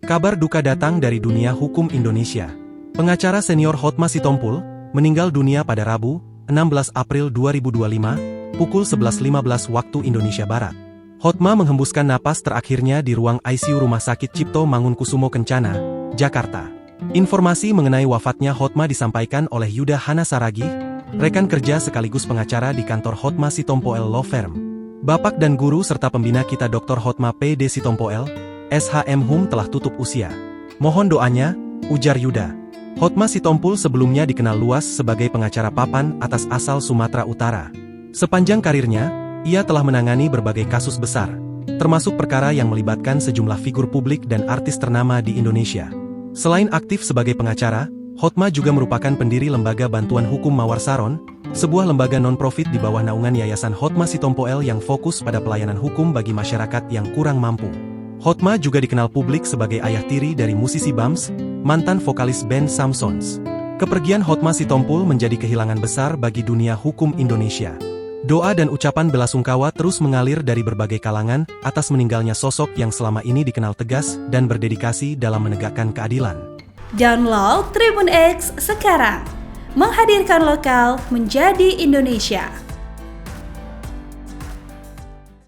Kabar duka datang dari dunia hukum Indonesia. Pengacara senior Hotma Sitompul meninggal dunia pada Rabu, 16 April 2025, pukul 11.15 waktu Indonesia Barat. Hotma menghembuskan napas terakhirnya di ruang ICU Rumah Sakit Cipto Mangunkusumo Kencana, Jakarta. Informasi mengenai wafatnya Hotma disampaikan oleh Yuda Hana Saragih, rekan kerja sekaligus pengacara di kantor Hotma Sitompul Law Firm. Bapak dan guru serta pembina kita Dr. Hotma P.D. Sitompul, SHM Hum telah tutup usia. Mohon doanya, ujar Yuda. Hotma Sitompul sebelumnya dikenal luas sebagai pengacara papan atas asal Sumatera Utara. Sepanjang karirnya, ia telah menangani berbagai kasus besar, termasuk perkara yang melibatkan sejumlah figur publik dan artis ternama di Indonesia. Selain aktif sebagai pengacara, Hotma juga merupakan pendiri Lembaga Bantuan Hukum Mawar Saron, sebuah lembaga non-profit di bawah naungan Yayasan Hotma Sitompul yang fokus pada pelayanan hukum bagi masyarakat yang kurang mampu. Hotma juga dikenal publik sebagai ayah tiri dari musisi Bams, mantan vokalis band Samsons. Kepergian Hotma Sitompul menjadi kehilangan besar bagi dunia hukum Indonesia. Doa dan ucapan belasungkawa terus mengalir dari berbagai kalangan atas meninggalnya sosok yang selama ini dikenal tegas dan berdedikasi dalam menegakkan keadilan. Download Tribun X sekarang, menghadirkan lokal menjadi Indonesia.